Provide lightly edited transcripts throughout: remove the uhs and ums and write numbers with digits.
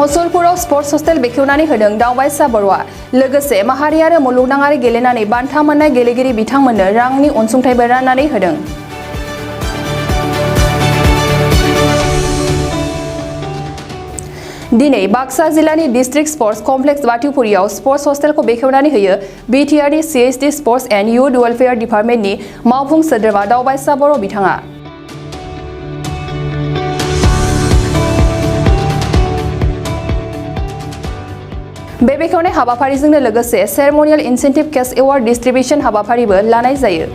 मसलप रआव sports hostel बेखेवनानै होदों दावबायसा बर'आ लोगोसे माहारि आरो मुलुगनाङारि गेलेनानै बान्था मोननाय गेलेगिरि बिथांमोननो रांनि अनसुंथाइबो राननानै होदों। दिनै बाक्सा जिल्लानि डिस्ट्रिक्ट स्पर्ट्स कमप्लेक्स बाथिपुरियाव स्पर्ट्स हस्टेलखौ बेखेवनानै होयो बिटिआरनि CHD sports and youth welfare डिपार्टमेन्टनि मावफुं सोद्रोमा दावबायसा बर' बिथाङा। बे बेखेवनाय हाबाफारिजोंनो लोगोसे ceremonial incentive cash award distribution हाबाफारिबो लानाय जायो।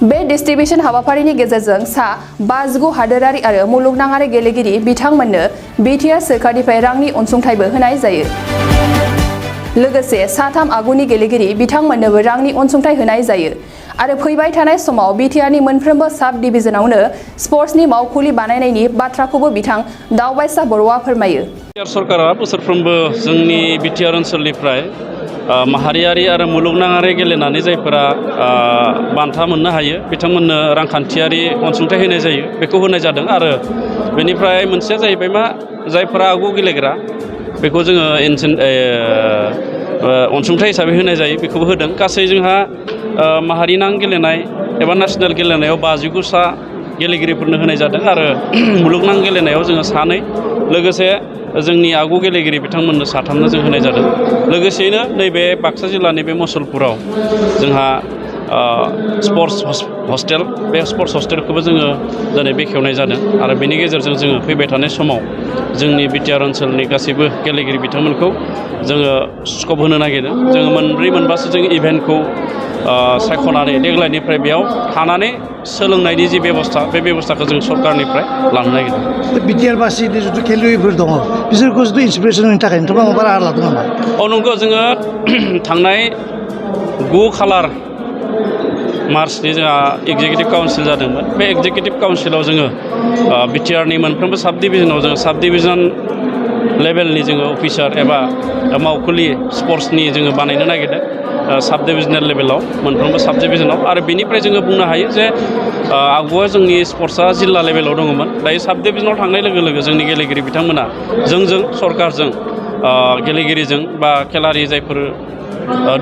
बे डिस्ट्रिबिउशन हाबाफारिनि गेजेरजों सा 59 हादोरारि आरो मुलुगनाङारि गेलेगिरि बिथांमोननो बिटिआर सोरखारनिफ्राय रांनि अनसुंथाइबो होनाय जायो। लोगोसे सा 3 आगुनि गेलेगिरि बिथांमोननोबो रांनि अनसुंथाइ होनाय जायो आरो फैबाय थानाय समाव बिटिआरनि मोनफ्रोमबो साब डिभिजनावनो स्पर्ट्सनि मावखुलि बानायनायनि बाथ्राखौबो बिथां दावबायसा बर'आ फोरमायो। सरकारा बोसोरफ्रोमबो जोंनि बिटिआर ओनसोलनिफ्राय माहारियारि आरो मुलुगनाङारि गेलेनानै जायफोरा बान्था मोननो हायो बिथांमोननो रांखान्थियारि अनसुंथाइ होनाय जायो बेखौ होनाय जादों आरो बेनिफ्राय मोनसेया जाहैबाय मा जायफोरा आगु गेलेग्रा बेखौ जोङो अनसुंथाइ हिसाबै होनाय जायो बेखौबो होदों। गासै जोंहा माहारिनां गेलेनाय एबा नेसनेल गेलेनायाव 59 सा गेलेगिरिफोरनो होनाय जादों आरो मुलुगनां गेलेनायाव जोङो 2 लोगोसे जोंनि आगु गेलेगिरि बिथांमोननो 3 जों होनाय जादों। लोगोसेयैनो नैबे बाक्सा जिल्लानि बे मसलपुराव जोंहा स्पर्ट्स हस्टेल बे स्पर्ट्स हस्टेलखौबो जोङो दिनै बेखेवनाय जादों आरो बेनि गेजेरजों जोङो फैबाय थानाय समाव जोंनि बिटिआर ओनसोलनि गासैबो गेलेगिरि बिथांमोनखौ जोङो स्कप होनो नागिरदों। जोङो 4-मोनबासो जों इभेन्टखौ सायख'नानै देग्लायनिफ्राय बेयाव थानानै सोलोंनायनि जि बेबस्था बे बेबस्थाखौ जों सरकारनिफ्राय लानो नागिरदों। बिटिआर बासिनि जिथु खेलुवैफोर दङ बिसोरखौ जुदि इन्सपिरेसननि थाखाय नोंथाङा माबा राहा लादों नामा? नंगौ जोङो थांनाय 9 खालार मार्चनि जोंहा एग्जिकिउटिभ काउन्सिल जादोंमोन। बे एग्जिकिउटिभ काउन्सिलाव जोङो बिटिआरनि मोनफ्रोमबो साब डिभिजनाव जोङो साब डिभिजन लेभेलनि जोङो अफिसार एबा मावखुलि स्पर्ट्सनि जोङो बानायनो नागिरदों साब डिभिजनेल लेभेलाव मोनफ्रोमबो साब डिभिजनाव आरो बेनिफ्राय जोङो बुंनो हायो जे आगुआ जोंनि स्पर्ट्सआ जिल्ला लेभेलाव दङमोन। दायो साब डिभिजनाव थांनाय लोगो लोगो जोंनि गेलेगिरि बिथांमोना जोंजों सरकारजों गेलेगिरिजों बा खेलारि जायफोर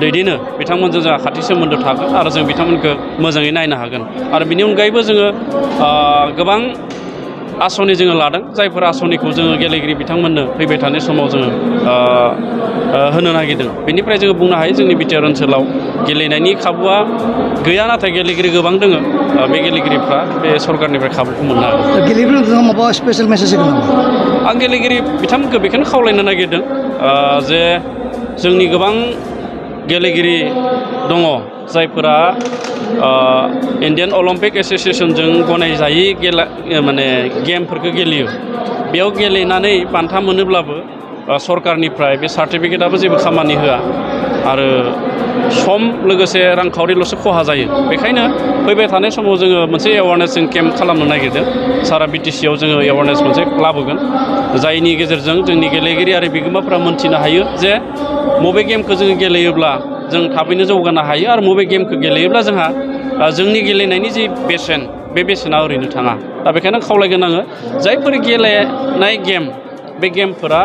दैदेनो बिथांमोनजों जोंहा खाथि सोमोन्दो थागोन आरो जों बिथांमोनखौ मोजाङै नायनो हागोन आरो बिनि अनगायैबो जोङो गोबां आसनि जोङो लादों जायफोर आसनिखौ जोङो गेलेगिरि बिथांमोननो फैबाय थानाय समाव जोङो होनो नागिरदों। बेनिफ्राय जोङो बुंनो हायो जोंनि बिटिआर ओनसोलाव गेलेनायनि खाबुआ गैया नाथाय गेलेगिरि गोबां दङ। बे गेलेगिरिफ्रा बे सरकारनिफ्राय खाबुखौ मोननो हागोन। गेलेगिरिफोरनो माबा स्पेशेल मेसेज होगोन नामा? आं गेलेगिरि बिथांमोनखौ बेखौनो खावलायनो नागिरदों जे जोंनि गोबां गेलेगिरि दङ जायफोरा इण्डियान अलिम्पिक एस'सिएशनजों गनायजायै माने गेमफोरखौ गेलेयो। बेयाव गेलेनानै बान्था मोनोब्लाबो सरकारनिफ्राय बे सार्टिफिकेटआबो जेबो खामानि होआ आरो सम लोगोसे रांखावरिल'सो खहा जायो। बेखायनो फैबाय थानाय समाव जोङो मोनसे एवारनेस केम्प खालामनो नागिरदों। सारा बिटिसिआव जोङो एवारनेस मोनसे लाबोगोन जायनि गेजेरजों जोंनि गेलेगिरि आरो बिगोमाफ्रा मोन्थिनो हायो जे बबे गेमखौ जोङो गेलेयोब्ला जों थाबैनो जौगानो हायो आरो बबे गेमखौ गेलेयोब्ला जोंहा जोंनि गेलेनायनि जि बेसेन बे बेसेना ओरैनो थाङा। दा बेखायनो खावलायगोन आङो जायफोर गेलेनाय गेम बे गेमफोरा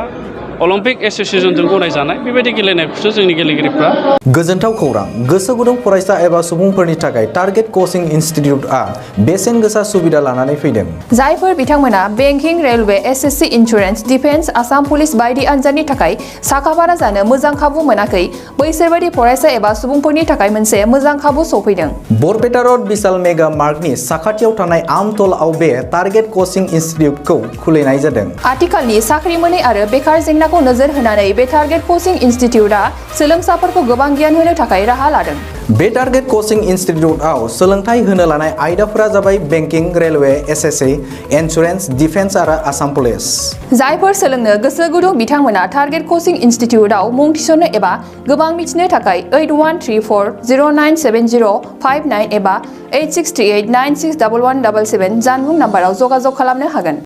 अलिम्पिक एस'सिएशनजों गनायजानाय बेबायदि गेलेनायखौसो जोंनि गेलेगिरिफ्रा। गोजोनथाव खौरां गोसो गुदुं फरायसा एबा सुबुंफोरनि थाखाय टारगेट कचिं इनस्टिट्यूटआ बेसेन गोसा सुबिदा लानानै फैदों। जायफोर बिथांमोना banking railway SSC insurance defence Assam police बायदि आनजादनि थाखाय साखाफारा जानो मोजां खाबु मोनाखै बैसोरबायदि फरायसा एबा सुबुंफोरनि थाखाय मोनसे मोजां खाबु सफैदों। बरपेटा रड विशाल मेगा मार्टनि साखाथियाव थानाय आमतलाव बे टारगेट कचिं इनस्टिट्यूटखौ खुलिनाय जादों। आथिखालनि साख्रि मोनै आरो बेकार जेंनाखौ नोजोर होनानै बे टारगेट कचिं इनस्टिट्यूटआ सोलोंसाफोरखौ गोबां गियान होनो थाखाय राहा लादों। बे टारगेट कचिं इनस्टिट्यूटआव सोलोंथाइ होनो लानाय आयदाफोरा जाबाय banking railway SSC insurance defence आरो आसाम पुलिस। जायफोर सोलोंनो गोसो गुदुं बिथांमोना टारगेट कचिं इनस्टिट्यूटआव मुं थिसननो एबा गोबां मिथिनो थाखाय 8134097059 एबा 8638961177 जानबुं नाम्बाराव जगाजग खालामनो हागोन।